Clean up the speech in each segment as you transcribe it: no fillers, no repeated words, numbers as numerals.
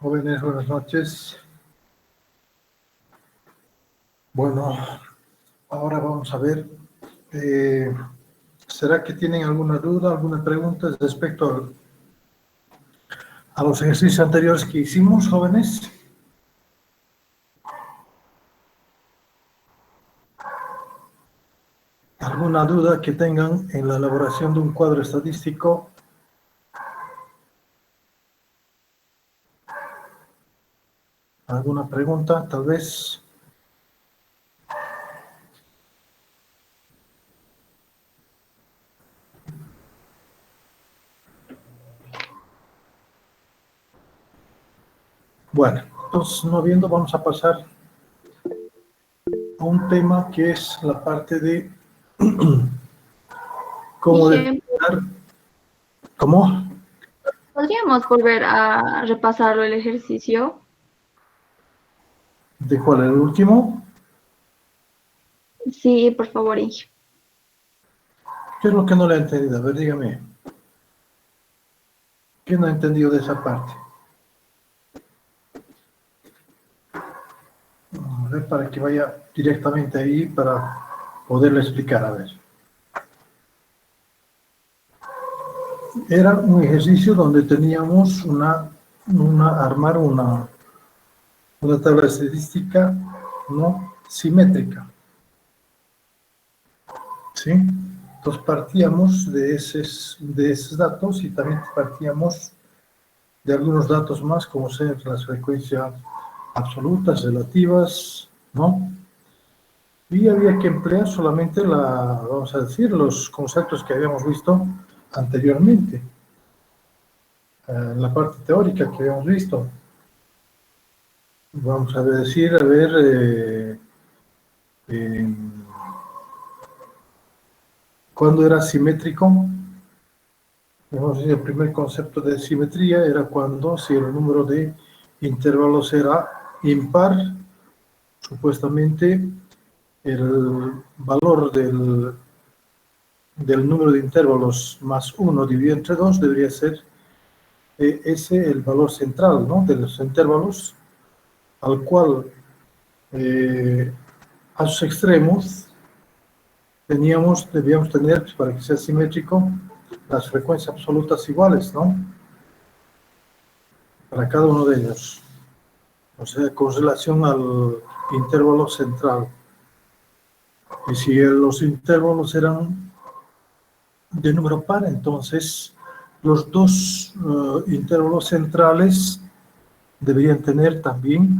Jóvenes, buenas noches. Bueno, ahora vamos a ver, ¿será que tienen alguna duda, alguna pregunta respecto a los ejercicios anteriores que hicimos, jóvenes? ¿Alguna duda que tengan en la elaboración de un cuadro estadístico? ¿Alguna pregunta, tal vez? Bueno, entonces, no viendo, vamos a pasar a un tema que es la parte de cómo determinar, ¿cómo? ¿Podríamos volver a repasarlo el ejercicio? ¿De cuál era el último? Sí, por favor, Inge. ¿Qué es lo que no le he entendido? A ver, dígame. ¿Qué no he entendido de esa parte? A ver, para que vaya directamente ahí para poderle explicar, a ver. Era un ejercicio donde teníamos armar una tabla estadística no simétrica, ¿sí? Entonces partíamos de esos datos y también partíamos de algunos datos más, como ser las frecuencias absolutas, relativas, ¿no? Y había que emplear solamente vamos a decir, los conceptos que habíamos visto anteriormente, en la parte teórica que habíamos visto. Vamos a decir, a ver, ¿cuándo era simétrico? El primer concepto de simetría era cuando, si el número de intervalos era impar, supuestamente el valor del número de intervalos más 1 dividido entre 2 debería ser ese el valor central, ¿no?, de los intervalos, al cual a sus extremos debíamos tener, para que sea simétrico, las frecuencias absolutas iguales, ¿no?, para cada uno de ellos, o sea, con relación al intervalo central. Y si los intervalos eran de número par, entonces los dos intervalos centrales deberían tener también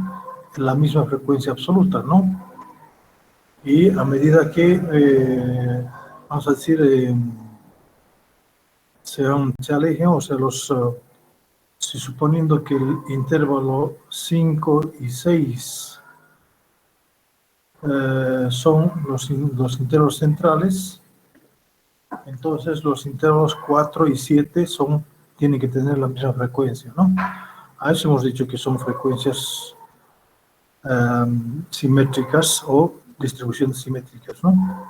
la misma frecuencia absoluta, ¿no? Y a medida que, vamos a decir, se alejen, o sea, si suponiendo que el intervalo 5 y 6 son los intervalos centrales, entonces los intervalos 4 y 7 tienen que tener la misma frecuencia, ¿no? A eso hemos dicho que son frecuencias simétricas o distribuciones simétricas, ¿no?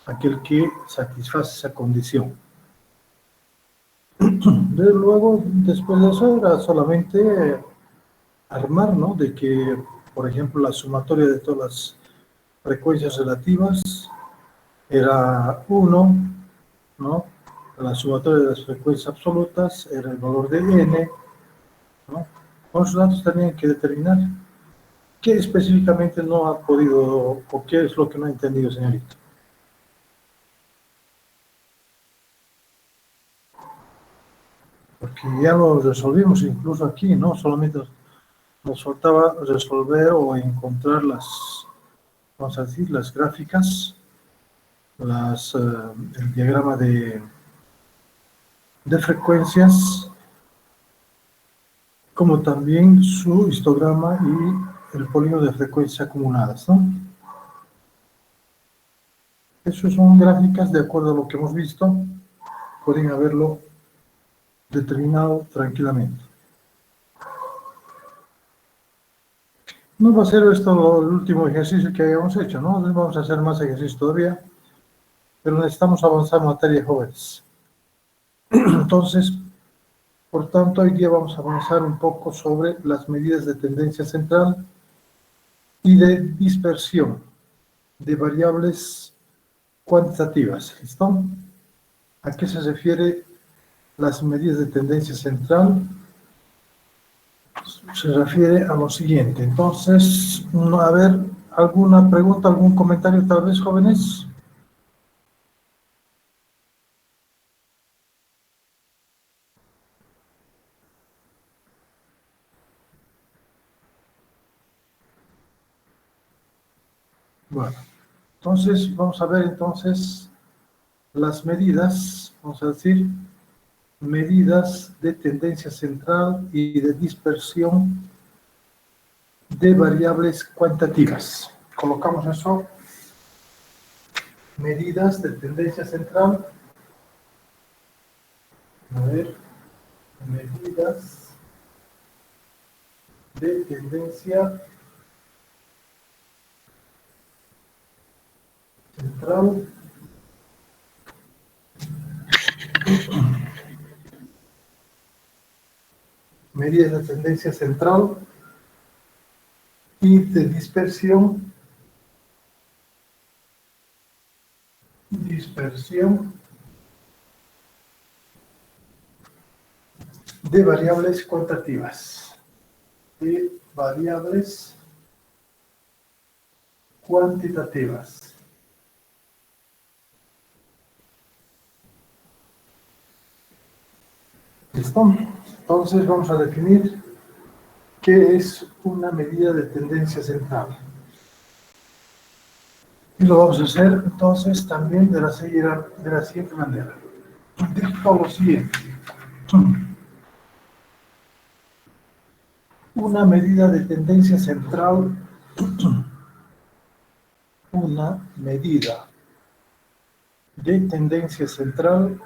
Aquel que satisface esa condición. Luego, después de eso, era solamente armar, ¿no?, de que, por ejemplo, la sumatoria de todas las frecuencias relativas era 1, ¿no? La sumatoria de las frecuencias absolutas era el valor de n, ¿no? Con esos datos tenían que determinar qué específicamente no ha podido, o qué es lo que no ha entendido, señorita. Porque ya lo resolvimos incluso aquí, ¿no? Solamente nos faltaba resolver o encontrar vamos a decir, las gráficas, el diagrama de frecuencias, como también su histograma y el polígono de frecuencias acumuladas, ¿no? Esas son gráficas de acuerdo a lo que hemos visto, pueden haberlo determinado tranquilamente. No va a ser esto el último ejercicio que hayamos hecho, ¿no? Vamos a hacer más ejercicios todavía, pero necesitamos avanzar en materia de jóvenes. Entonces, Por tanto, hoy día vamos a avanzar un poco sobre las medidas de tendencia central y de dispersión de variables cuantitativas. ¿Listo? ¿A qué se refiere las medidas de tendencia central? Se refiere a lo siguiente. Entonces, a ver, ¿alguna pregunta, algún comentario tal vez, jóvenes? Bueno, entonces vamos a ver entonces las medidas, vamos a decir, medidas de tendencia central y de dispersión de variables cuantitativas. Colocamos eso, medidas de tendencia central. A ver, medidas de tendencia central medidas de tendencia central y de dispersión de variables cuantitativas. De variables cuantitativas. ¿Listo? Entonces vamos a definir qué es una medida de tendencia central. Y lo vamos a hacer entonces también de la siguiente manera. Dijo lo siguiente. Una medida de tendencia central, una medida de tendencia central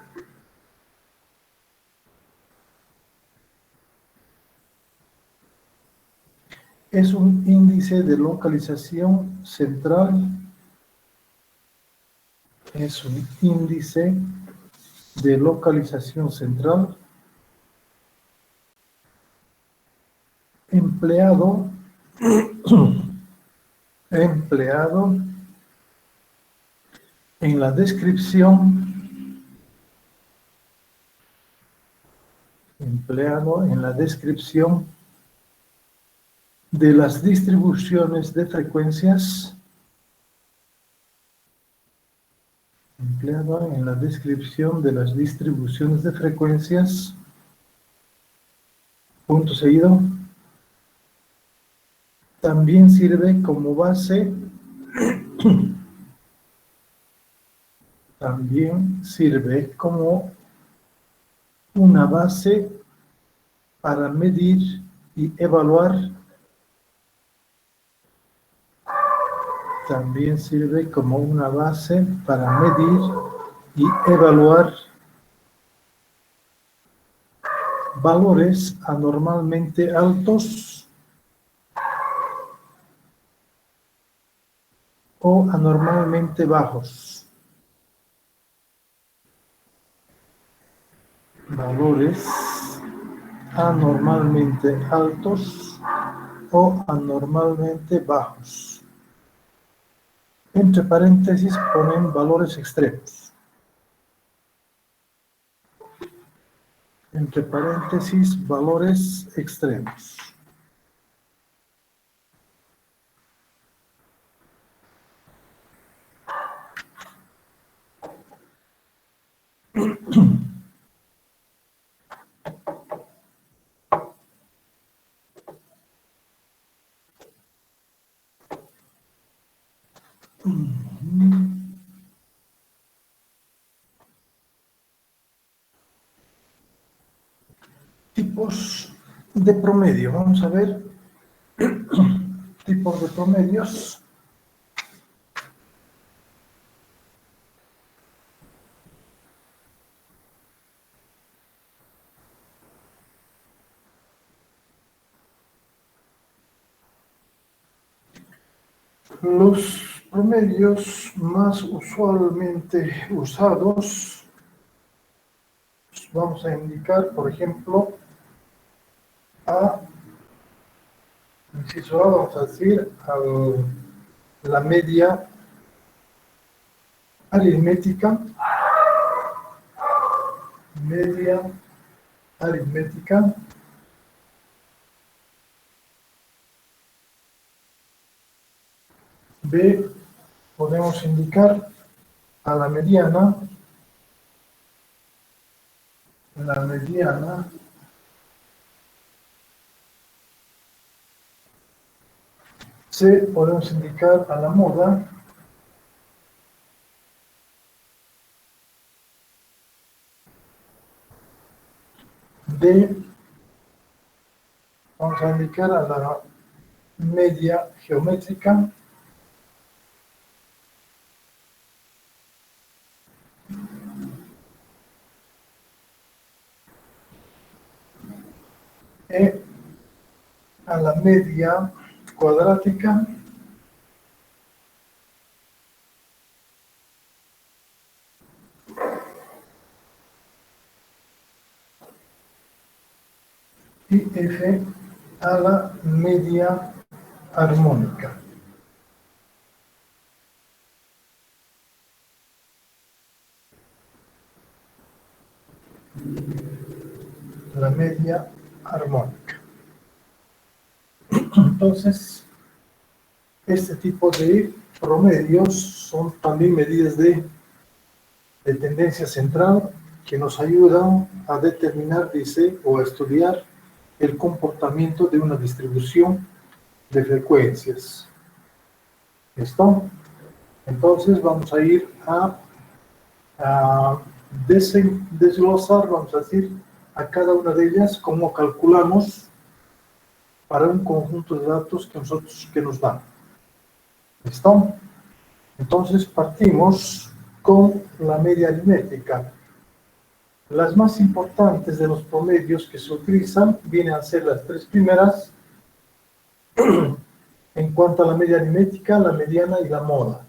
es un índice de localización central, es un índice de localización central empleado en la descripción de las distribuciones de frecuencias punto seguido. También sirve como base una base para medir y evaluar. También sirve como una base para medir y evaluar valores anormalmente altos o anormalmente bajos. Valores anormalmente altos o anormalmente bajos. Entre paréntesis ponen valores extremos. Entre paréntesis, valores extremos. Tipos de promedio. Vamos a ver tipos de promedios. Los promedios más usualmente usados vamos a indicar, por ejemplo, a inciso A, vamos a decir, la media aritmética, media aritmética B, podemos indicar a la mediana C, podemos indicar a la moda D, vamos a indicar a la media geométrica E, a la media cuadrática y F, a la media armónica. La media armónica. Entonces, este tipo de promedios son también medidas de tendencia central que nos ayudan a determinar, dice, o a estudiar el comportamiento de una distribución de frecuencias. ¿Listo? Entonces vamos a ir a desglosar, vamos a decir, a cada una de ellas cómo calculamos para un conjunto de datos que nos dan. ¿Listo? Entonces partimos con la media aritmética. Las más importantes de los promedios que se utilizan vienen a ser las tres primeras en cuanto a la media aritmética, la mediana y la moda.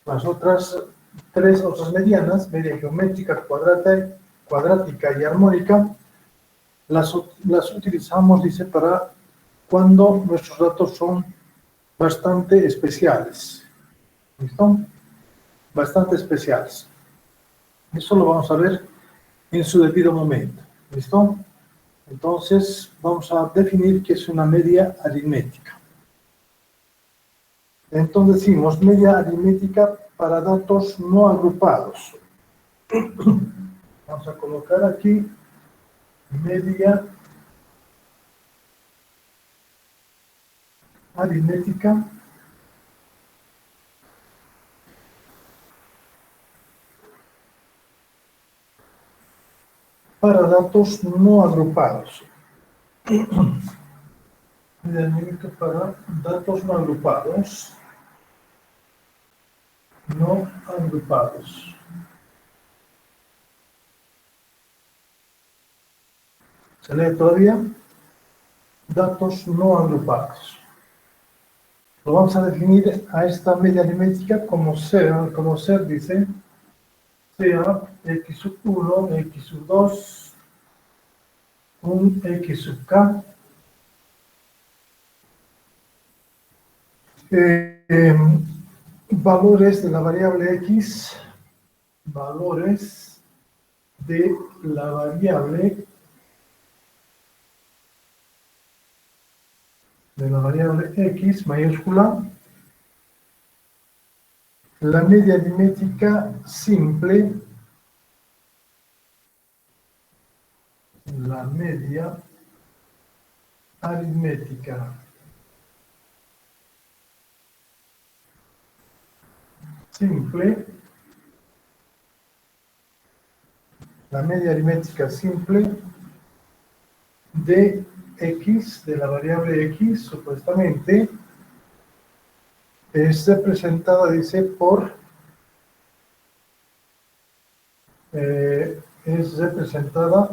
Las otras tres otras medianas, media geométrica, cuadrática y armónica, las utilizamos, dice, para cuando nuestros datos son bastante especiales. ¿Listo? Bastante especiales. Eso lo vamos a ver en su debido momento. ¿Listo? Entonces, vamos a definir qué es una media aritmética. Entonces decimos media aritmética para datos no agrupados. Vamos a colocar aquí media aritmética para datos no agrupados. Media aritmética para datos no agrupados. No agrupados. ¿Se lee todavía? Datos no agrupados. Lo vamos a definir a esta media aritmética como ser, dice, sea x sub 1, x sub 2, un x sub k, valores de la variable x, valores de la variable x mayúscula, la media aritmética simple, la media aritmética simple, la media aritmética simple de x, de la variable x, supuestamente, es representada, dice, es representada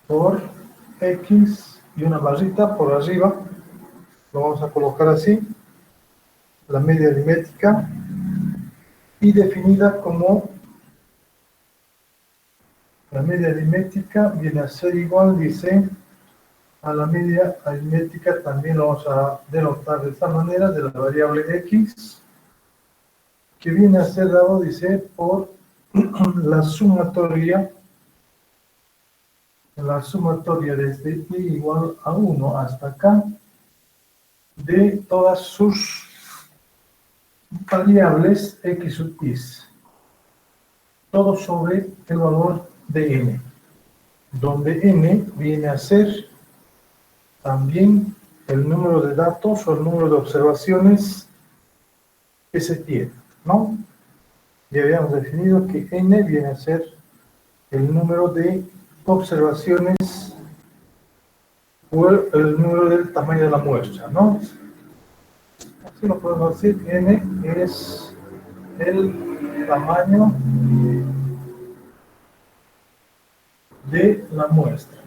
por x y una barrita por arriba, lo vamos a colocar así, la media aritmética y definida como la media aritmética viene a ser igual, dice, a la media aritmética, también lo vamos a denotar de esta manera, de la variable x, que viene a ser dado, dice, por la sumatoria desde i igual a 1 hasta acá, de todas sus variables x sub i, todo sobre el valor de n, donde n viene a ser también el número de datos o el número de observaciones que se tiene, ¿no? Ya habíamos definido que n viene a ser el número de observaciones o el número del tamaño de la muestra, ¿no? Así lo podemos decir, n es el tamaño de la muestra.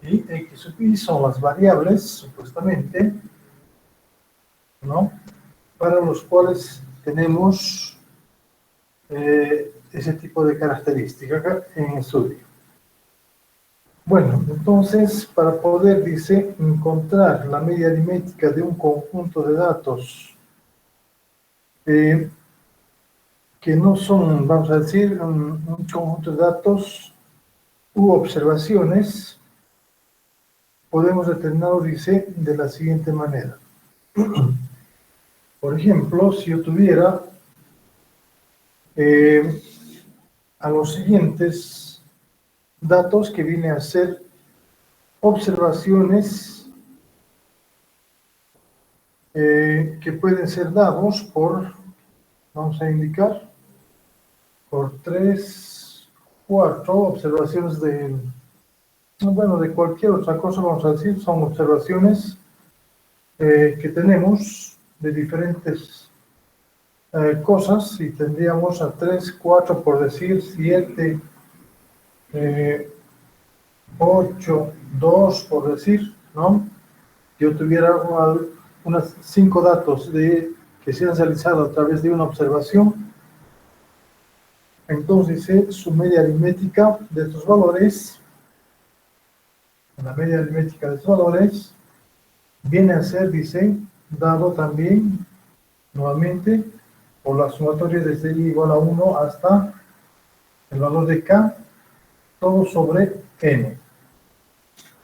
Y x sub i son las variables, supuestamente, ¿no?, para los cuales tenemos ese tipo de característica en estudio. Bueno, entonces, para poder, dice, encontrar la media aritmética de un conjunto de datos que no son, vamos a decir, un conjunto de datos u observaciones, podemos determinarlo, dice, de la siguiente manera. Por ejemplo, si yo tuviera a los siguientes datos que vienen a ser observaciones que pueden ser dados por, vamos a indicar, por 3, 4 observaciones de, bueno, de cualquier otra cosa, vamos a decir, son observaciones que tenemos de diferentes cosas, y tendríamos a 3, 4, por decir, 7, 8, 2, por decir, ¿no? Yo tuviera unas 5 datos que se han realizado a través de una observación, entonces su media aritmética de estos valores, la media aritmética de estos valores, viene a ser, dice, dado también, nuevamente, por la sumatoria desde i igual a 1 hasta el valor de k, todo sobre n.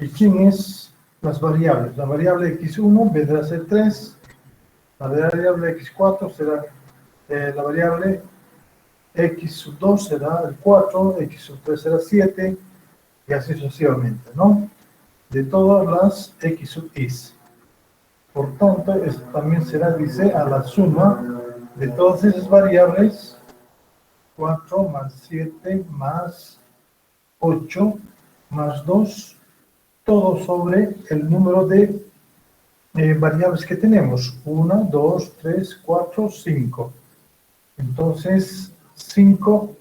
¿Y quién es las variables? La variable x1 vendrá a ser 3, la variable x4 será la variable x sub 2 será el 4, x sub 3 será 7, y así sucesivamente, ¿no? De todas las x sub i. Por tanto, esto también será, dice, a la suma de todas esas variables, 4 más 7 más 8 más 2, todo sobre el número de variables que tenemos, 1, 2, 3, 4, 5. Entonces, 5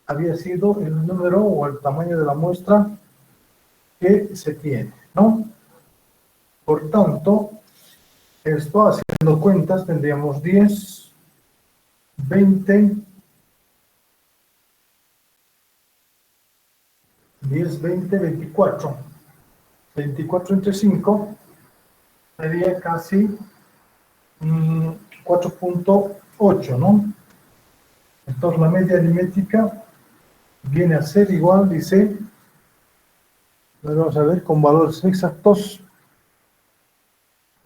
había sido el número o el tamaño de la muestra que se tiene, ¿no? Por tanto, esto, haciendo cuentas, tendríamos 10, 20, 10, 20, 24. 24 entre 5 sería casi 4.8, ¿no? Entonces la media aritmética viene a ser igual, dice, vamos a ver, con valores exactos,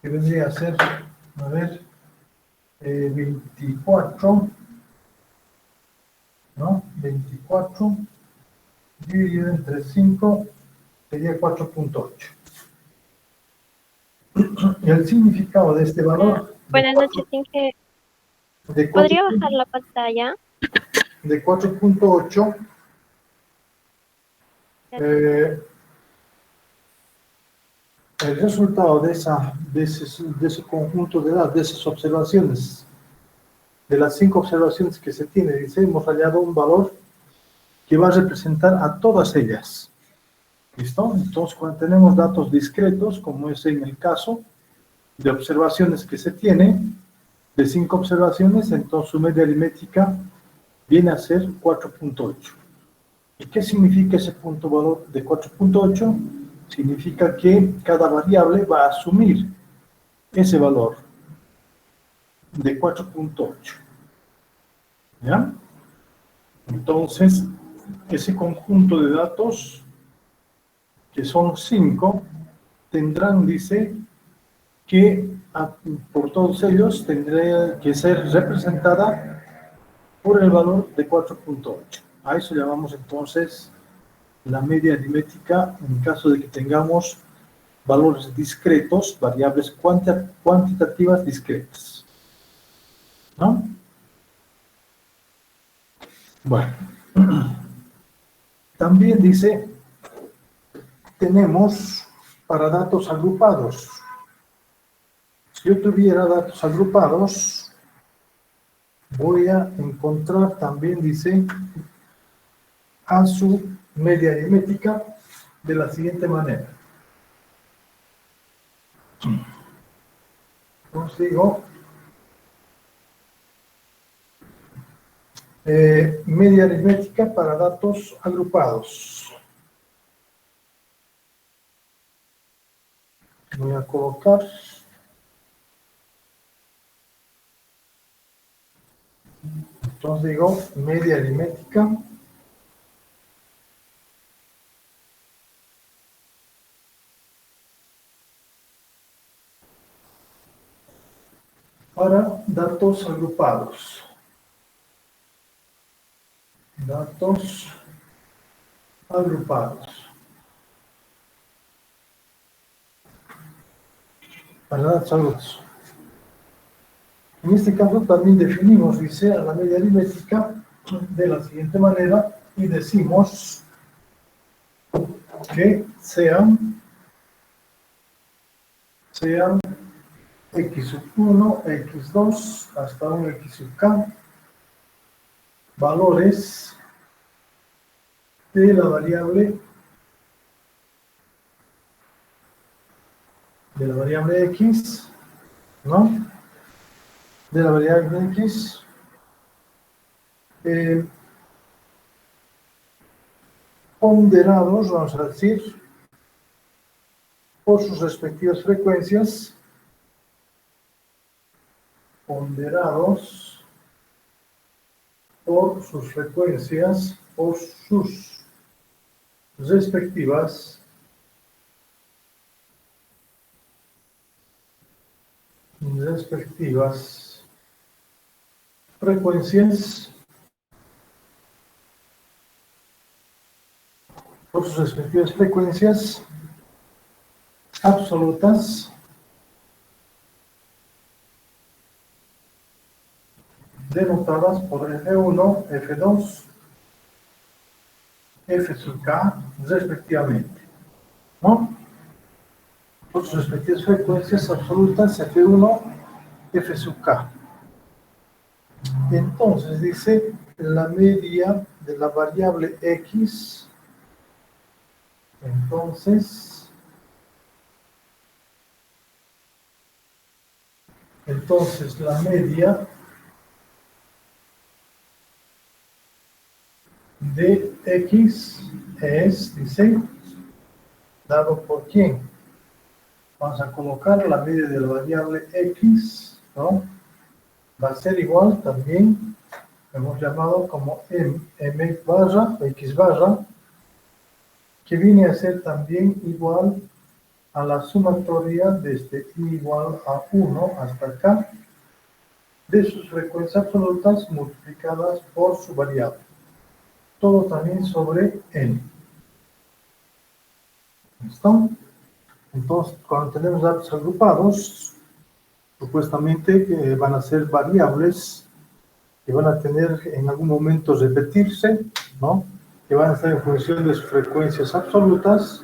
que vendría a ser, a ver, 24, ¿no? 24 dividido entre 5 sería 4.8. Y el significado de este valor... Buenas noches, Inge. ¿Podría bajar la pantalla? De 4.8, el resultado de ese conjunto de datos, de esas observaciones, de las 5 observaciones que se tiene, dice, hemos hallado un valor que va a representar a todas ellas. ¿Listo? Entonces, cuando tenemos datos discretos, como es en el caso de observaciones que se tiene, de 5 observaciones, entonces su media aritmética viene a ser 4.8. ¿Y qué significa ese punto valor de 4.8? Significa que cada variable va a asumir ese valor de 4.8. ¿Ya? Entonces, ese conjunto de datos, que son 5, tendrán, dice, que por todos ellos tendría que ser representada por el valor de 4.8. A eso llamamos entonces la media aritmética en caso de que tengamos valores discretos, variables cuantitativas discretas. ¿No? Bueno, también dice, tenemos para datos agrupados. Si yo tuviera datos agrupados, voy a encontrar también, dice, a su media aritmética de la siguiente manera. Entonces digo, media aritmética para datos agrupados. Voy a colocar entonces digo media aritmética para datos agrupados. Datos agrupados. Para datos agrupados. En este caso también definimos, dice, a la media aritmética de la siguiente manera y decimos que sean x sub 1, x2, hasta un x sub k, valores de la variable x, ¿no? De la variable x, ponderados, vamos a decir, por sus respectivas frecuencias, ponderados por sus frecuencias, por sus respectivas frecuencias, por sus respectivas frecuencias absolutas denotadas por F1, F2, F sub K, respectivamente, ¿no? Por sus respectivas frecuencias absolutas F1, F sub K. Entonces dice la media de la variable X, entonces la media de X es, dice, dado por quién. Vamos a colocar la media de la variable X, ¿no? Va a ser igual también, hemos llamado como M barra, X barra, que viene a ser también igual a la sumatoria desde i igual a 1 hasta acá, de sus frecuencias absolutas multiplicadas por su variable. Todo también sobre n. ¿Listo? Entonces, cuando tenemos datos agrupados, supuestamente van a ser variables que van a tener en algún momento repetirse, ¿no? Que van a estar en función de sus frecuencias absolutas.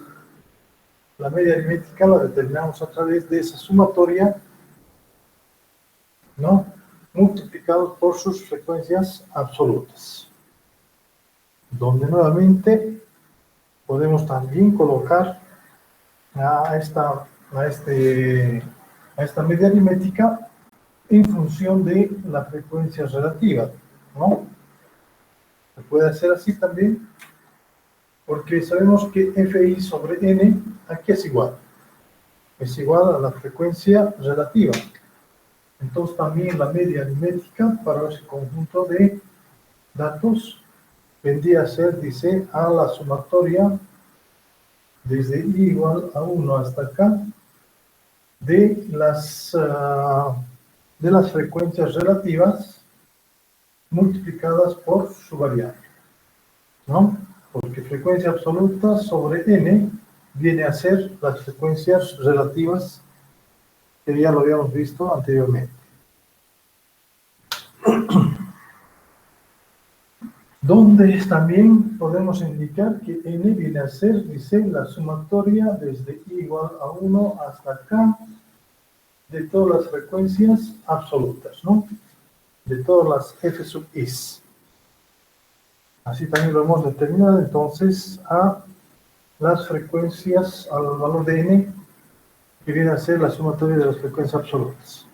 La media aritmética la determinamos a través de esa sumatoria, ¿no? Multiplicados por sus frecuencias absolutas. Donde nuevamente podemos también colocar a esta media aritmética en función de la frecuencia relativa, ¿no? Se puede hacer así también, porque sabemos que Fi sobre n aquí es igual a la frecuencia relativa. Entonces también la media aritmética para ese conjunto de datos vendría a ser, dice, a la sumatoria desde i igual a 1 hasta acá de las frecuencias relativas multiplicadas por su variable, ¿no? Porque frecuencia absoluta sobre n viene a ser las frecuencias relativas que ya lo habíamos visto anteriormente. Donde también podemos indicar que n viene a ser, dice, la sumatoria desde i igual a 1 hasta acá de todas las frecuencias absolutas, ¿no? De todas las f sub is. Así también lo hemos determinado entonces a las frecuencias, al valor de n, que viene a ser la sumatoria de las frecuencias absolutas.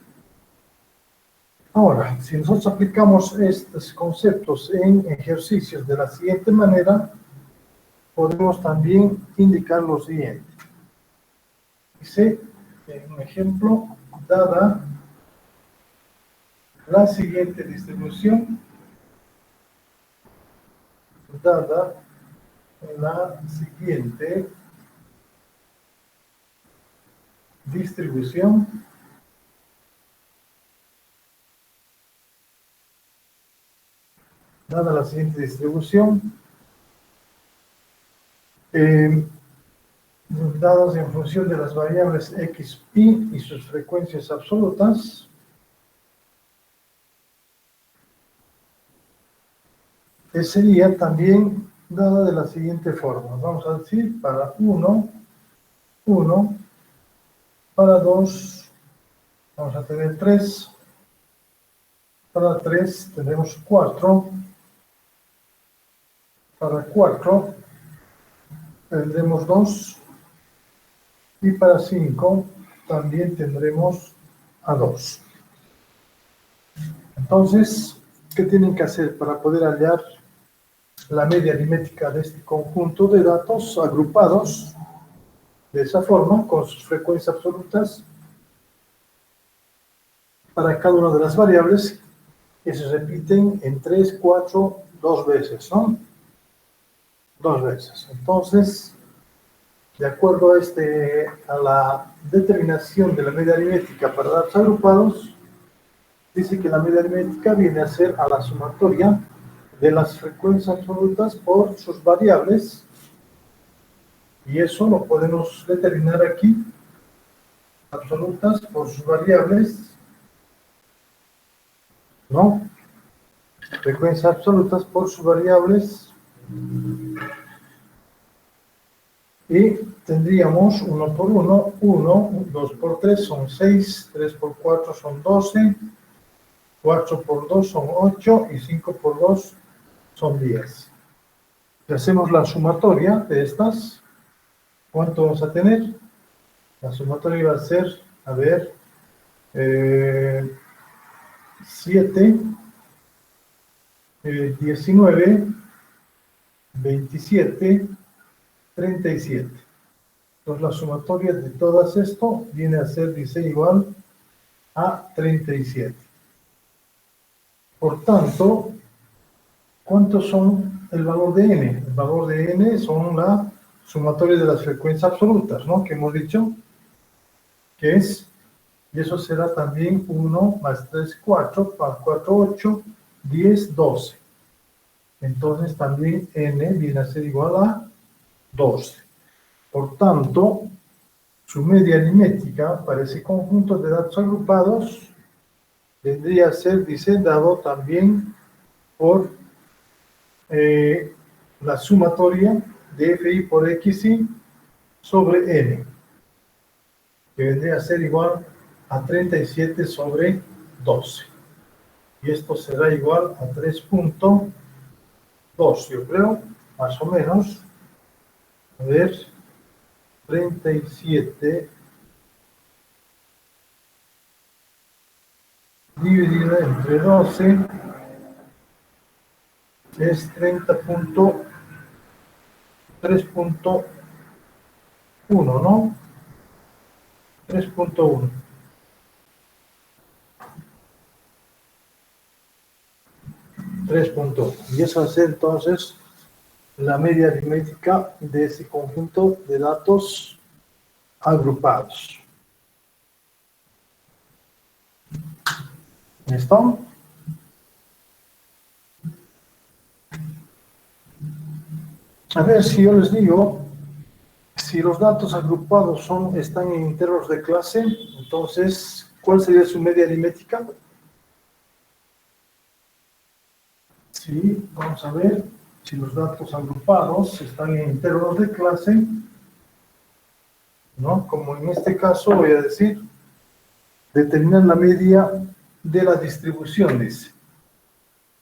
Ahora, si nosotros aplicamos estos conceptos en ejercicios de la siguiente manera, podemos también indicar lo siguiente. Dice, en un ejemplo, dada la siguiente distribución, dada la siguiente distribución, dadas en función de las variables x, y sus frecuencias absolutas, sería también dada de la siguiente forma. Vamos a decir, para 1, para 2, vamos a tener 3, para 3 tendremos 4, para 4 tendremos 2, y para 5 también tendremos a 2. Entonces, ¿qué tienen que hacer para poder hallar la media aritmética de este conjunto de datos agrupados de esa forma, con sus frecuencias absolutas para cada una de las variables que se repiten en 3, 4, 2 veces, ¿no? 2 veces. Entonces, de acuerdo a la determinación de la media aritmética para datos agrupados, dice que la media aritmética viene a ser a la sumatoria de las frecuencias absolutas por sus variables, y eso lo podemos determinar aquí, absolutas por sus variables, ¿no? Frecuencias absolutas por sus variables, y tendríamos 1 por 1, 1, 2 por 3 son 6, 3 por 4 son 12, 4 por 2 son 8 y 5 por 2 son 10. Si hacemos la sumatoria de estas, ¿cuánto vamos a tener? La sumatoria va a ser, a ver, 7, 19, 27, 37. Entonces la sumatoria de todas esto viene a ser, dice, igual a 37. Por tanto, ¿cuántos son el valor de n? El valor de n son la sumatoria de las frecuencias absolutas, ¿no? Que hemos dicho que es, y eso será también 1 más 3, 4, más 4, 8, 10, 12. Entonces también n viene a ser igual a 12. Por tanto, su media aritmética para ese conjunto de datos agrupados vendría a ser, dice, dado también por la sumatoria de fi por xi sobre n, que vendría a ser igual a 37 sobre 12. Y esto será igual a 3.2, yo creo, más o menos. A ver, 37 dividida entre 12 es 30.3.1, ¿no? 3.1. Y eso va a ser entonces la media aritmética de ese conjunto de datos agrupados. ¿Listo? A ver, si yo les digo, si los datos agrupados están en intervalos de clase, entonces, ¿cuál sería su media aritmética? Sí, vamos a ver si los datos agrupados están en intervalos de clase, ¿no? Como en este caso voy a decir, determinar la media de la distribución, dice.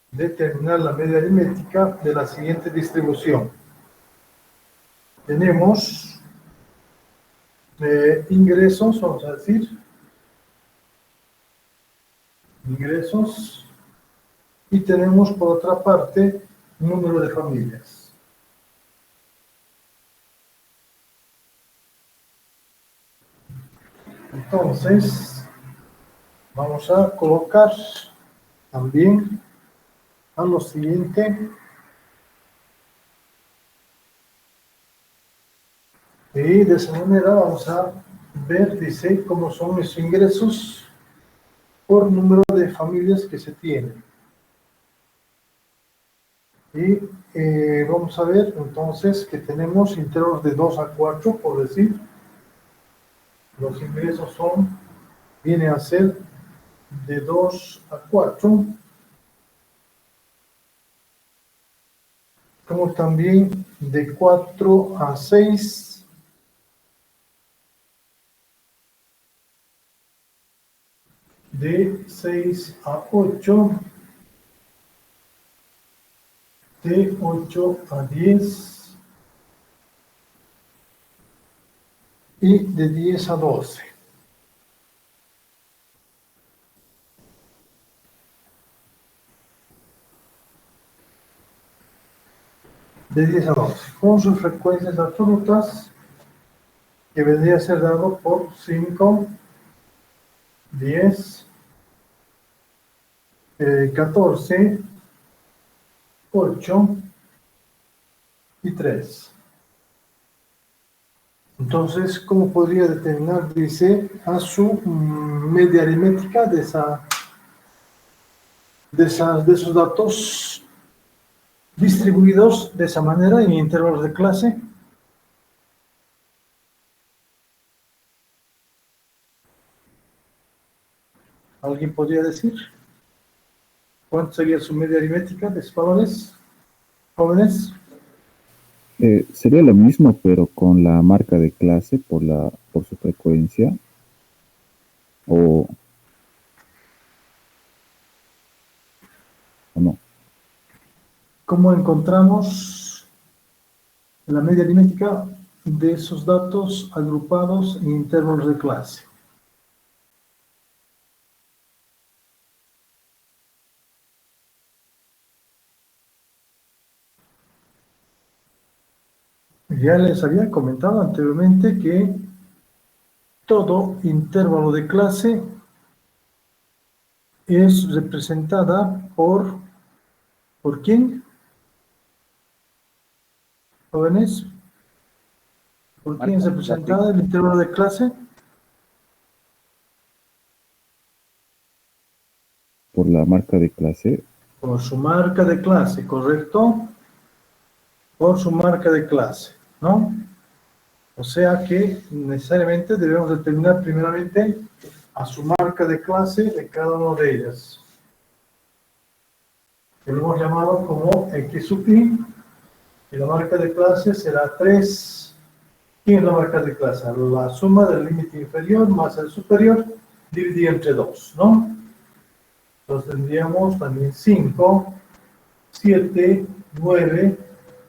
Determinar la media aritmética de la siguiente distribución. Tenemos ingresos, vamos a decir, ingresos, y tenemos por otra parte número de familias. Entonces, vamos a colocar también a lo siguiente. Y de esa manera vamos a ver, dice, cómo son los ingresos por número de familias que se tienen. Y vamos a ver entonces que tenemos intervalos de 2 a 4, por decir. Los ingresos vienen a ser de 2 a 4. Como también de 4 a 6. De 6 a 8. De 8 a 10. Y de 10 a 12. De 10 a 12, con sus frecuencias absolutas, que vendría a ser dado por 5, 10, 14, 8 y 3. Entonces, ¿cómo podría determinar, dice, a su media aritmética de esos datos distribuidos de esa manera en intervalos de clase? ¿Alguien podría decir cuánto sería su media aritmética de esos valores, jóvenes? Sería lo mismo, pero con la marca de clase por su frecuencia. ¿O no? ¿Cómo encontramos la media aritmética de esos datos agrupados en intervalos de clase? Ya les había comentado anteriormente que todo intervalo de clase es representada ¿por quién? Jóvenes, ¿por quién es representada el intervalo de clase? Por la marca de clase. Por su marca de clase, ¿correcto? Por su marca de clase, ¿no? O sea que necesariamente debemos determinar primeramente a su marca de clase de cada una de ellas. Que lo hemos llamado como X sub I, y la marca de clase será 3. ¿Quién es la marca de clase? La suma del límite inferior más el superior dividido entre 2, ¿no? Entonces tendríamos también 5, 7, 9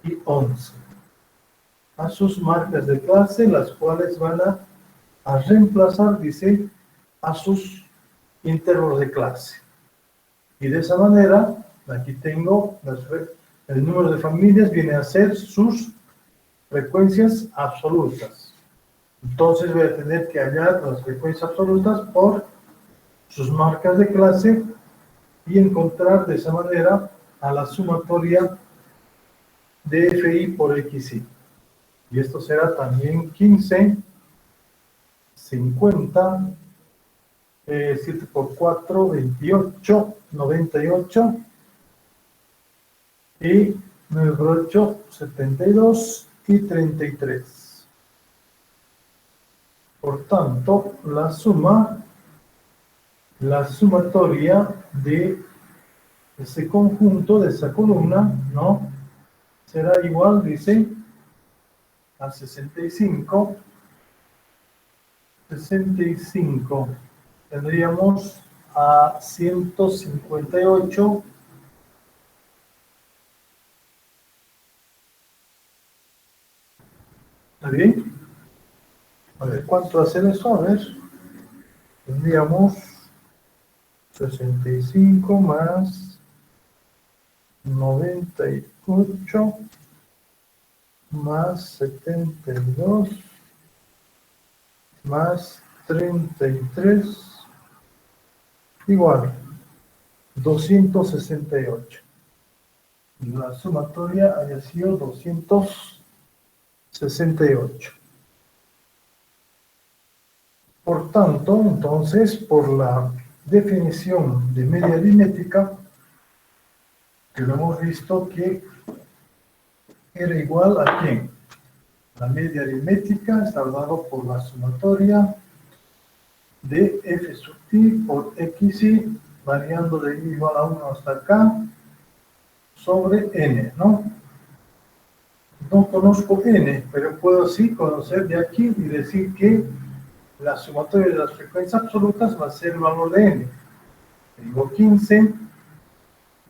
y 11. a sus marcas de clase, las cuales van a reemplazar, dice, a sus intervalos de clase. Y de esa manera, aquí tengo el número de familias, viene a ser sus frecuencias absolutas. Entonces voy a tener que hallar las frecuencias absolutas por sus marcas de clase y encontrar de esa manera a la sumatoria de FI por XI. Y esto será también 15, 50, 7 por 4, 28, 98 y 9 por 8, 72 y 33. Por tanto, la sumatoria de ese conjunto, de esa columna, ¿no? Será igual, dice, a 65. 65. Tendríamos a 158. ¿Está bien? A ver, ¿cuánto hace eso? A ver. Tendríamos 65 más 98 más 72 más 33 igual 268. La sumatoria haya sido 268. Por tanto, entonces, por la definición de media aritmética, que lo hemos visto que era igual a ¿quién? La media aritmética está dado por la sumatoria de f sub i por xi, variando de i igual a 1 hasta acá, sobre n, ¿no? No conozco n, pero puedo sí conocer de aquí y decir que la sumatoria de las frecuencias absolutas va a ser el valor de n. Tengo 15,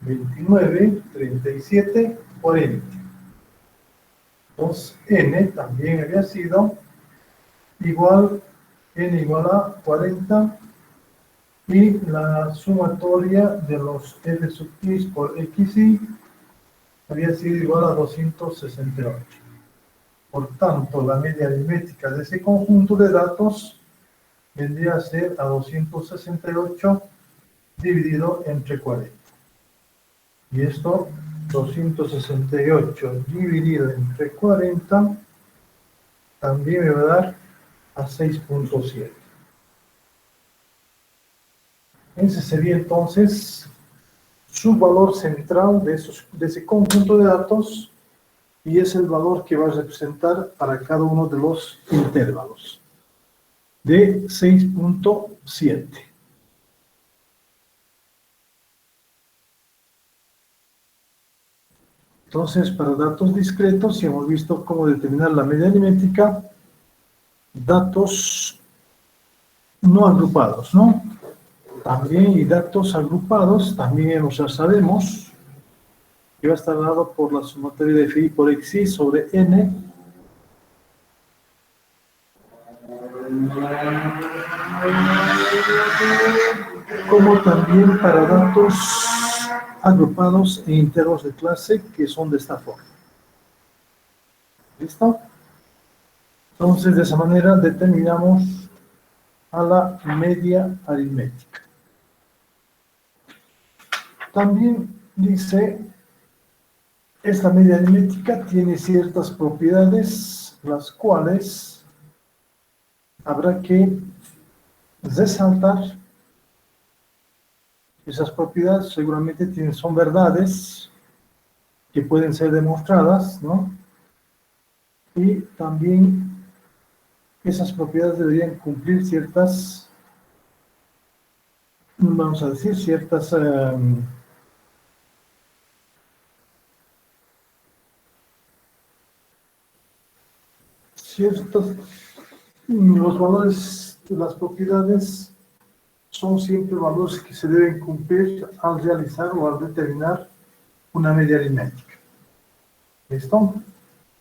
29, 37, 40. Entonces, n también había sido igual, n igual a 40, y la sumatoria de los f sub i por xi había sido igual a 268. Por tanto, la media aritmética de ese conjunto de datos vendría a ser a 268 dividido entre 40. Y esto, 268 dividido entre 40, también me va a dar a 6.7. Ese sería entonces su valor central de ese conjunto de datos, y es el valor que va a representar para cada uno de los intervalos de 6.7. Entonces, para datos discretos, si hemos visto cómo determinar la media aritmética, datos no agrupados, ¿no? También, y datos agrupados, también ya sabemos que va a estar dado por la sumatoria de Fi por Xi sobre N, como también para datos agrupados e intervalos de clase que son de esta forma. ¿Listo? Entonces, de esa manera determinamos a la media aritmética. También dice, esta media aritmética tiene ciertas propiedades, las cuales habrá que resaltar. Esas propiedades seguramente son verdades que pueden ser demostradas, ¿no? Y también esas propiedades deberían cumplir ciertas, vamos a decir, ciertas los valores de las propiedades son siempre valores que se deben cumplir al realizar o al determinar una media aritmética. ¿Listo?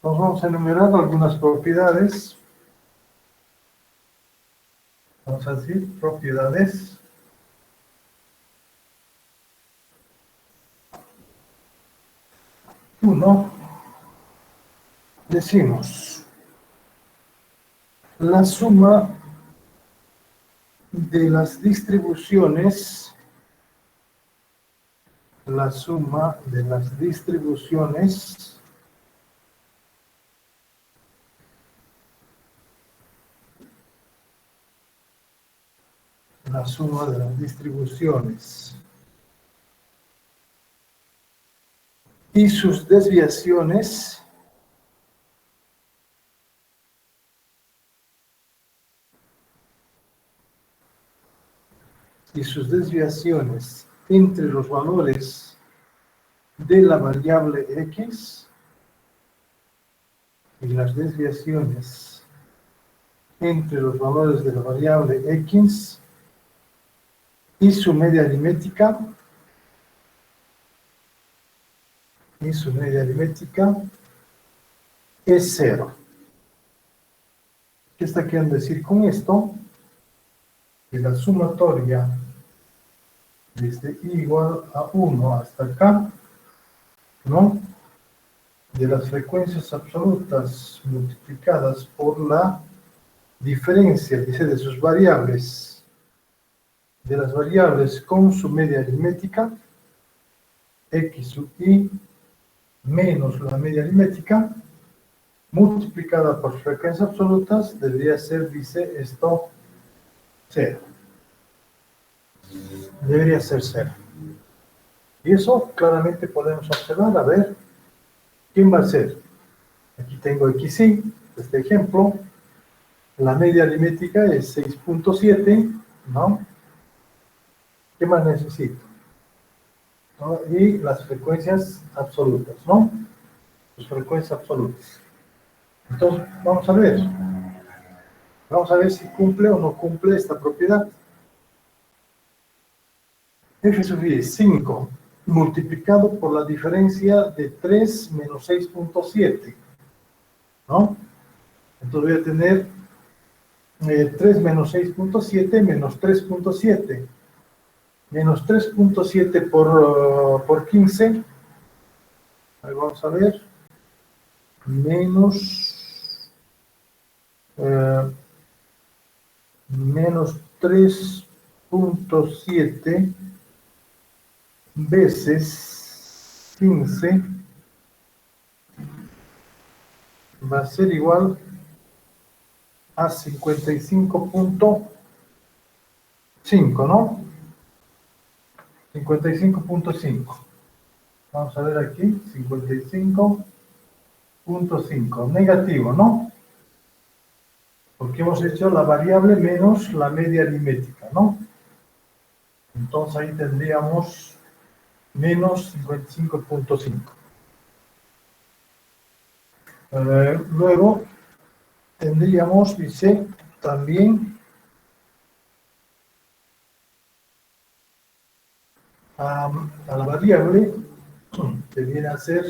Nos vamos a enumerar algunas propiedades. Vamos a decir propiedades. Uno, decimos la suma de las distribuciones, la suma de las distribuciones y sus desviaciones entre los valores de la variable x y las desviaciones entre los valores de la variable x y su media aritmética es 0. ¿Qué está queriendo decir con esto? Que la sumatoria desde i igual a 1 hasta acá, ¿no?, de las frecuencias absolutas multiplicadas por la diferencia, dice, de sus variables, de las variables con su media aritmética, x sub i, menos la media aritmética, multiplicada por frecuencias absolutas, debería ser, dice, esto, 0. Debería ser 0. Y eso claramente podemos observar. A ver, ¿quién va a ser? Aquí tengo xy, este ejemplo. La media aritmética es 6.7, ¿no? ¿Qué más necesito? ¿No? Y las frecuencias absolutas, ¿no? Las frecuencias absolutas. Entonces, vamos a ver. Vamos a ver si cumple o no cumple esta propiedad. F sub i es 5 multiplicado por la diferencia de 3 menos 6.7, ¿no? Entonces voy a tener 3 menos 6.7 menos 3.7. Menos 3.7 por 15. Ahí vamos a ver. Menos 3.7 veces 15 va a ser igual a 55.5, ¿no? 55.5. Vamos a ver aquí, 55.5. Negativo, ¿no? Porque hemos hecho la variable menos la media aritmética, ¿no? Entonces ahí tendríamos menos 55.5. Luego tendríamos, dice, también a la variable que viene a ser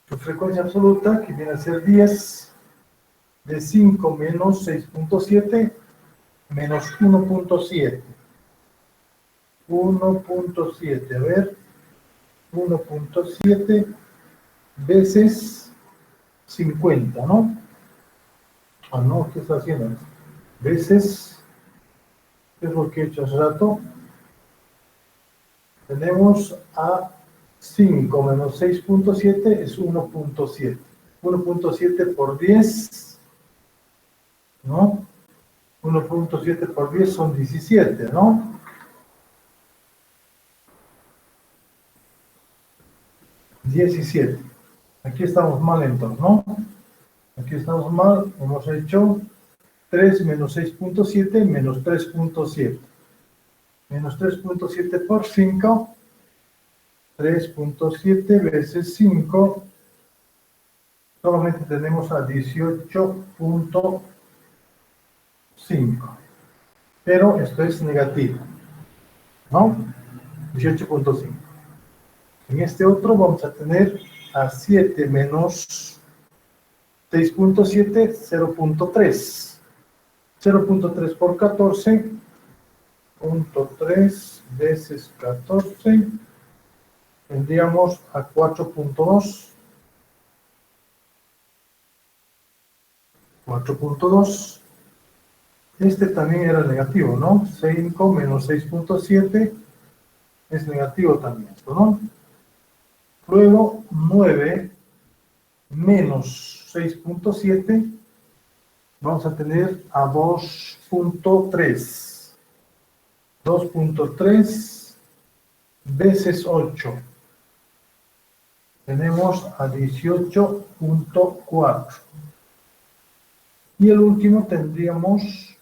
su frecuencia absoluta, que viene a ser 10 de 5 menos 6.7 menos 1.7. 1.7, a ver, 1.7 veces 50, ¿no? Ah, no, ¿qué está haciendo? Veces, ¿qué es lo que he hecho hace rato? Tenemos a 5 menos 6.7 es 1.7. 1.7 por 10, ¿no? 1.7 por 10 son 17, ¿no? 17. Aquí estamos mal entonces, ¿no? Aquí estamos mal, hemos hecho 3 menos 6.7 menos 3.7. Menos 3.7 por 5, 3.7 veces 5, solamente tenemos a 18.5. Pero esto es negativo, ¿no? 18.5. En este otro vamos a tener a 7 menos 6.7, 0.3. 0.3 por 14, 0.3 veces 14, tendríamos a 4.2. 4.2. Este también era negativo, ¿no? 5 menos 6.7 es negativo también, ¿no? Luego, 9 menos 6.7, vamos a tener a 2.3. 2.3 veces 8. Tenemos a 18.4. Y el último tendríamos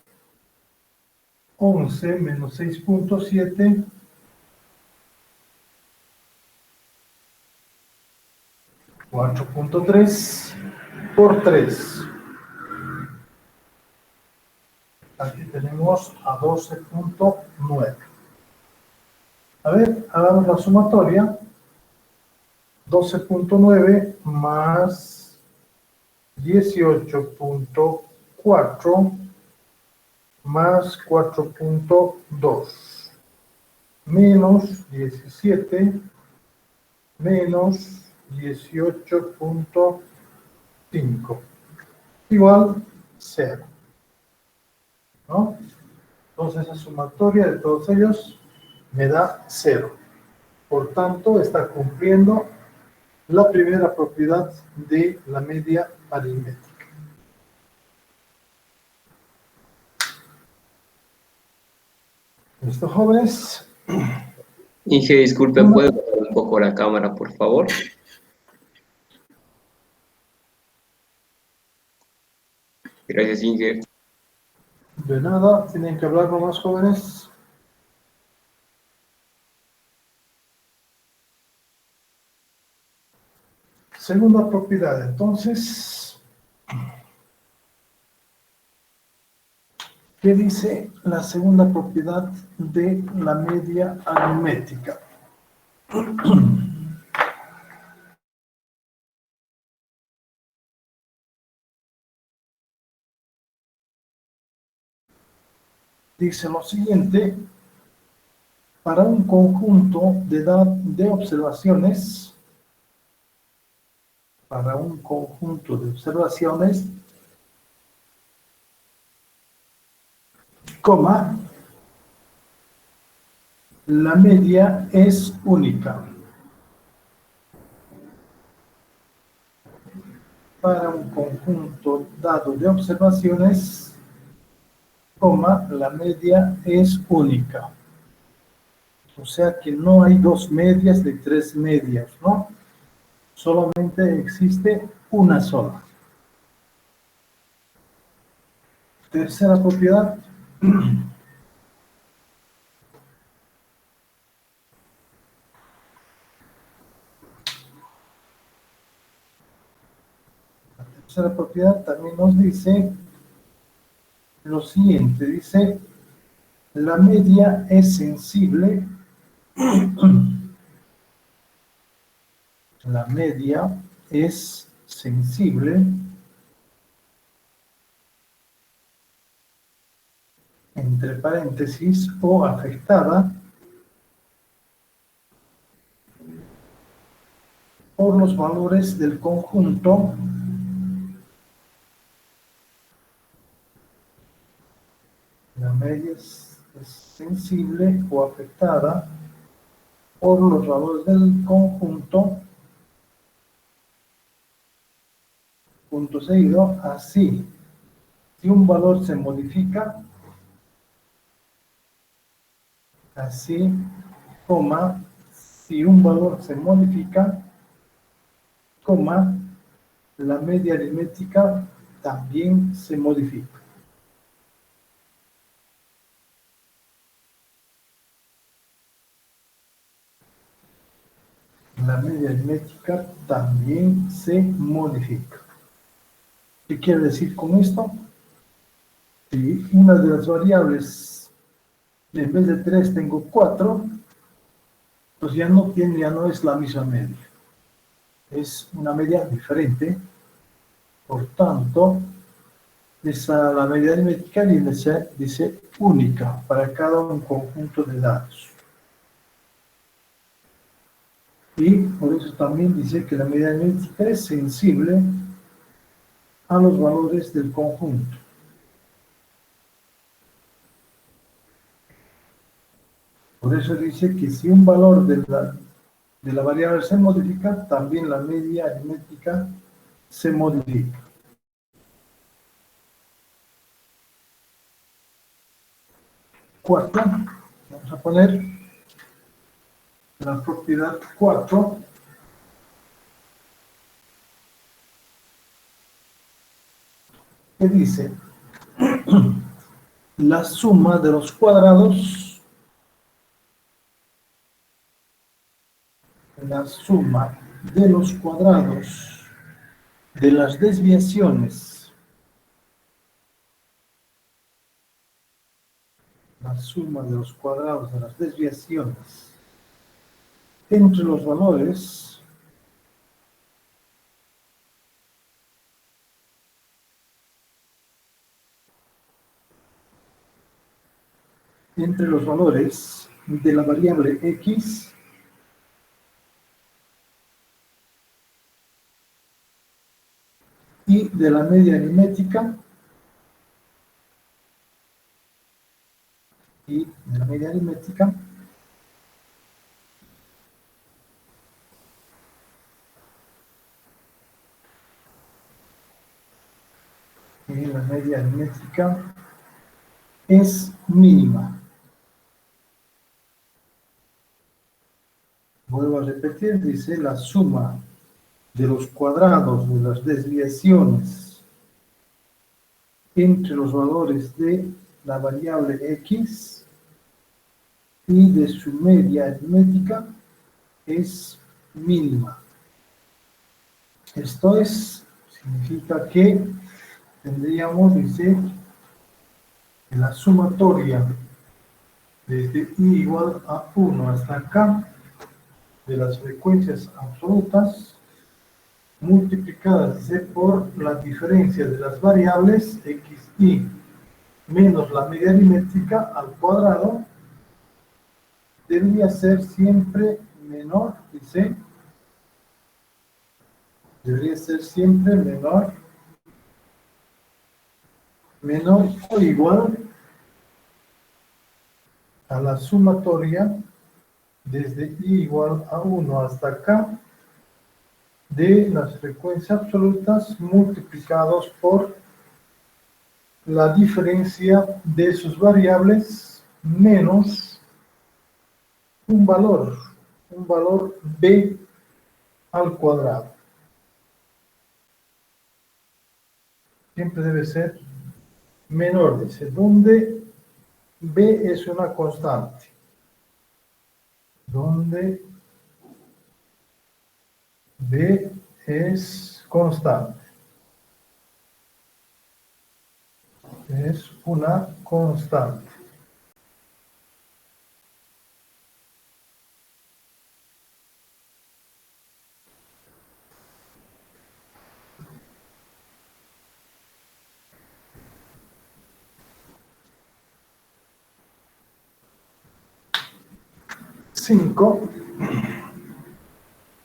11 menos 6.7, 4.3 por 3. Aquí tenemos a 12.9. A ver, hagamos la sumatoria. 12.9 más 18.4 más 4.2 menos 17 menos 18.5 igual 0, ¿no? Entonces la sumatoria de todos ellos me da 0. Por tanto, está cumpliendo la primera propiedad de la media aritmética. ¿Listo, jóvenes? Inge, disculpe, ¿puede bajar un poco la cámara, por favor? Gracias, Inge. De nada, tienen que hablar nomás, jóvenes. Segunda propiedad, entonces. ¿Qué dice la segunda propiedad de la media aritmética? Dice lo siguiente: para un conjunto de observaciones, coma, la media es única. Para un conjunto dado de observaciones, coma, la media es única. O sea que no hay dos medias de tres medias, ¿no? Solamente existe una sola. Tercera propiedad. La tercera propiedad también nos dice lo siguiente, dice, la media es sensible, la media es sensible, entre paréntesis, o afectada por los valores del conjunto la media es sensible o afectada por los valores del conjunto, punto seguido, así. Si un valor se modifica, así, coma, si un valor se modifica, coma, la media aritmética también se modifica. La media aritmética también se modifica. ¿Qué quiere decir con esto? Si una de las variables, en vez de 3 tengo 4, pues ya no es la misma media. Es una media diferente Por tanto, la media aritmética dice única para cada un conjunto de datos. Y por eso también dice que la media aritmética es sensible a los valores del conjunto. Por eso dice que si un valor de la variable se modifica, también la media aritmética se modifica. Cuarto, vamos a poner la propiedad 4. Que dice la suma de los cuadrados de las desviaciones, la suma de los cuadrados de las desviaciones entre los valores de la variable x y de la media aritmética y la media aritmética es mínima. Vuelvo a repetir, dice la suma de los cuadrados de las desviaciones entre los valores de la variable x y de su media aritmética es mínima. Esto significa que tendríamos, dice, que la sumatoria desde i igual a 1 hasta acá de las frecuencias absolutas multiplicadas, dice, por la diferencia de las variables x y menos la media aritmética al cuadrado debería ser siempre menor, dice, debería ser siempre menor o igual a la sumatoria desde i igual a 1 hasta acá de las frecuencias absolutas multiplicados por la diferencia de sus variables menos un valor b al cuadrado. Siempre debe ser menor, dice, donde b es una constante. Donde b es constante. Es una constante.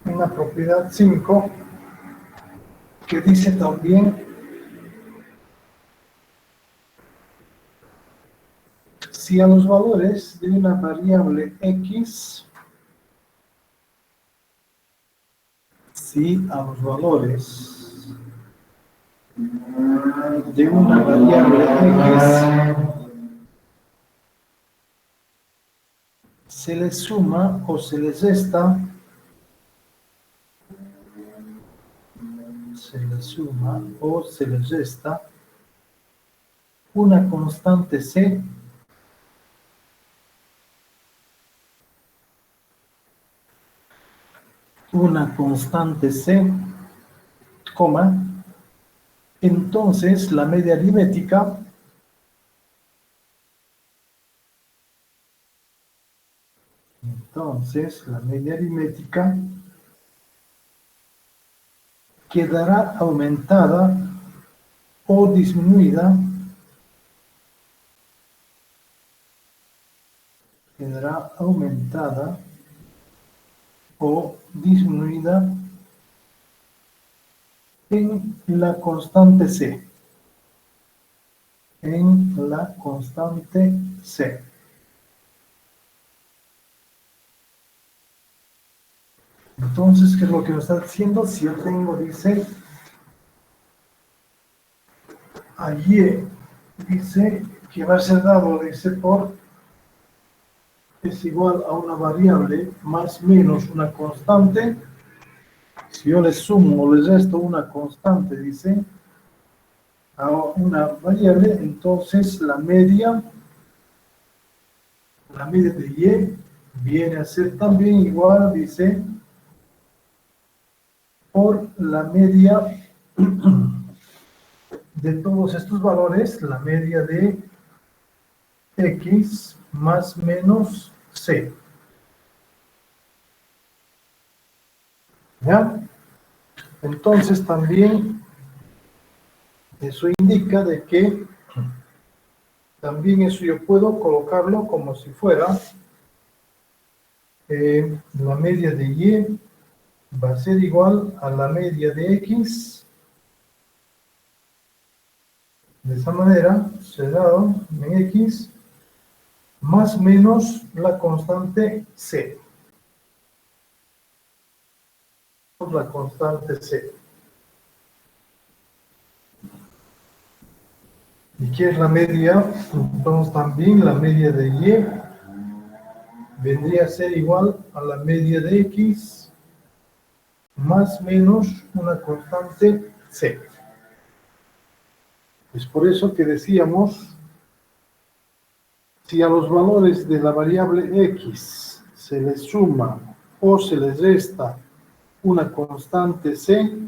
Una propiedad 5 que dice también si a los valores de una variable x, se le suma o se le resta una constante c coma, entonces la media aritmética quedará aumentada o disminuida quedará aumentada o disminuida en la constante C. En la constante C. Entonces, ¿qué es lo que nos está diciendo? Si yo tengo, dice, allí dice que va a ser dado, dice, por es igual a una variable más menos una constante. Si yo le sumo o le resto una constante, dice, a una variable, entonces la media de y viene a ser también igual, dice, por la media de todos estos valores, la media de x más menos c. ¿Ya? Entonces también eso indica de que también eso yo puedo colocarlo como si fuera la media de y va a ser igual a la media de x. De esa manera será en x más menos la constante c. La constante c. ¿Y qué es la media? Entonces también la media de y vendría a ser igual a la media de x más menos una constante c. Es por eso que decíamos, si a los valores de la variable x se les suma o se les resta una constante c,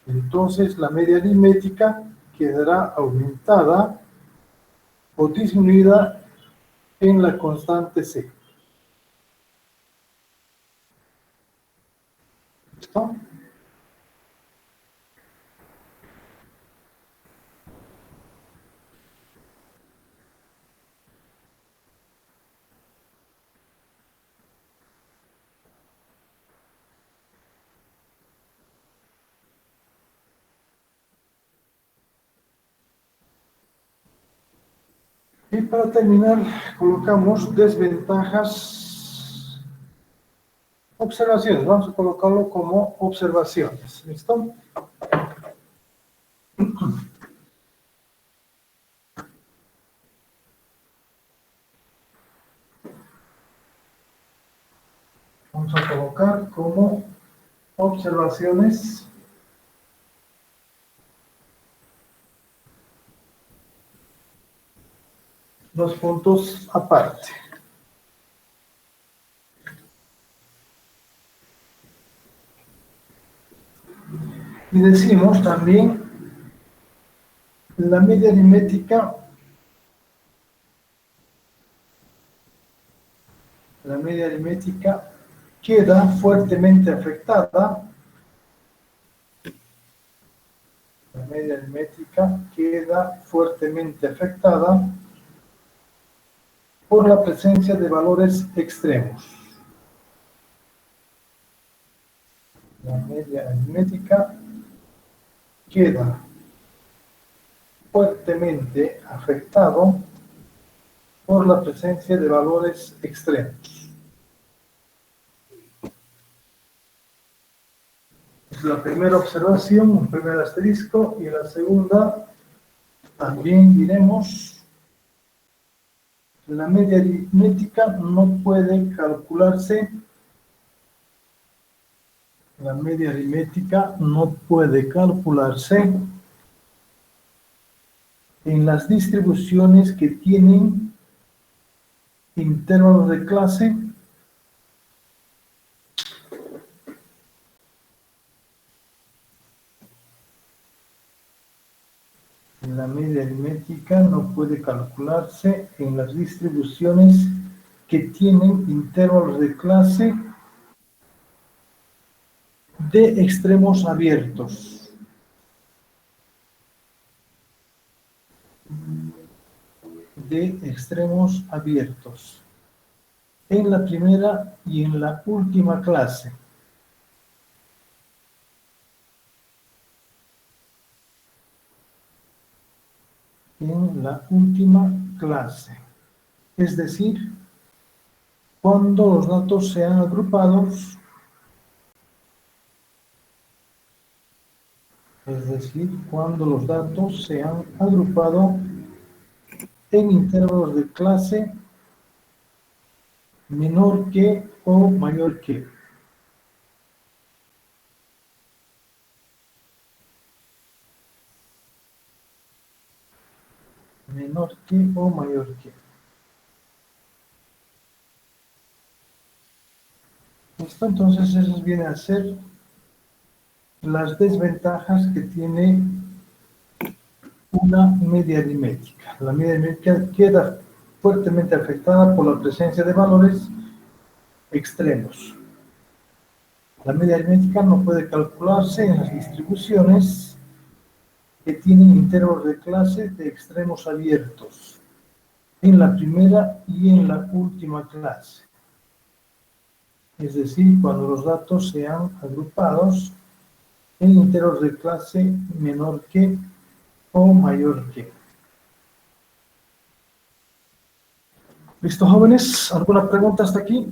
entonces la media aritmética quedará aumentada o disminuida en la constante c. ¿Listo? Y para terminar, colocamos desventajas, observaciones. Vamos a colocarlo como observaciones. ¿Listo? Vamos a colocar como observaciones dos puntos aparte. Y decimos también la media aritmética. La media aritmética queda fuertemente afectada. La media aritmética queda fuertemente afectada por la presencia de valores extremos. La media aritmética queda fuertemente afectado por la presencia de valores extremos. Es la primera observación, un primer asterisco, y la segunda también diremos: la media aritmética no puede calcularse. La media aritmética no puede calcularse en las distribuciones que tienen intervalos de clase la media aritmética no puede calcularse en las distribuciones que tienen intervalos de clase de extremos abiertos. de extremos abiertos en la primera y en la última clase. En la última clase. Es decir, cuando los datos sean agrupados, en intervalos de clase menor que o mayor que. Menor que o mayor que. Esto entonces esas vienen a ser las desventajas que tiene una media aritmética. La media aritmética queda fuertemente afectada por la presencia de valores extremos. La media aritmética no puede calcularse en las distribuciones que tienen intervalos de clase de extremos abiertos en la primera y en la última clase. Es decir, cuando los datos sean agrupados en intervalos de clase menor que o mayor que. ¿Listo, jóvenes? ¿Alguna pregunta hasta aquí?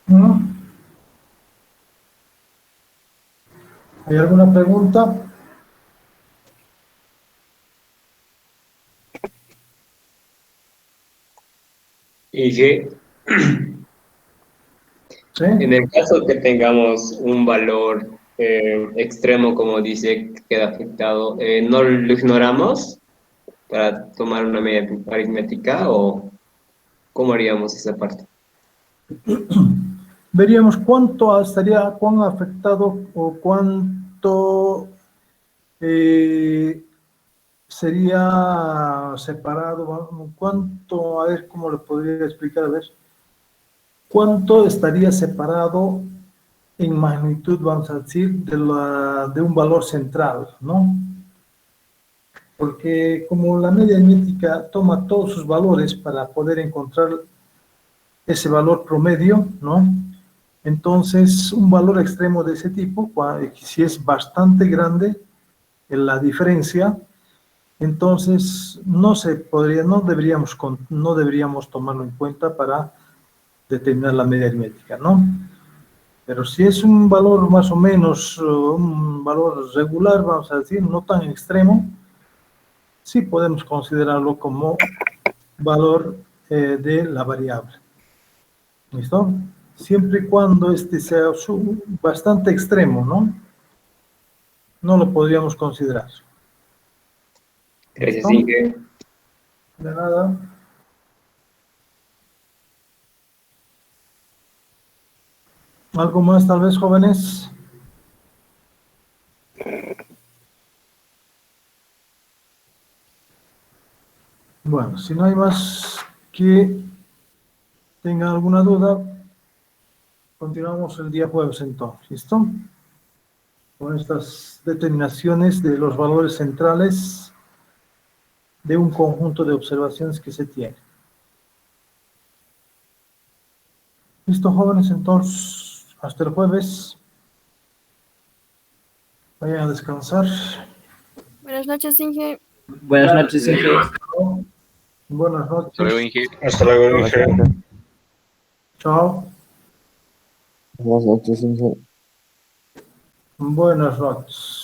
¿No? ¿Hay alguna pregunta? Y que ¿Sí? en el caso que tengamos un valor extremo, como dice, que queda afectado, ¿no lo ignoramos para tomar una media aritmética o cómo haríamos esa parte? Veríamos cuánto estaría, cuán afectado o cuánto sería separado, cuánto, a ver cómo lo podría explicar, a ver, cuánto estaría separado en magnitud, vamos a decir, de un valor central, ¿no? Porque como la media aritmética toma todos sus valores para poder encontrar ese valor promedio, ¿no? Entonces, un valor extremo de ese tipo, si es bastante grande la diferencia, entonces no deberíamos tomarlo en cuenta para determinar la media aritmética, ¿no? Pero si es un valor más o menos, un valor regular, vamos a decir, no tan extremo, sí podemos considerarlo como valor de la variable. ¿Listo? Siempre y cuando este sea bastante extremo, ¿no? No lo podríamos considerar. Gracias, ¿Listo? Inge. De nada. ¿Algo más, tal vez, jóvenes? Bueno, si no hay más que tengan alguna duda, continuamos el día jueves entonces, ¿listo? Con estas determinaciones de los valores centrales de un conjunto de observaciones que se tiene. ¿Listo, jóvenes? Entonces, hasta el jueves. Vayan a descansar. Buenas noches, Inge. Buenas noches, Inge. Buenas noches. Hasta luego, Inge. Hasta luego, Inge. Chao. Buenas noches, Inge. Buenas noches.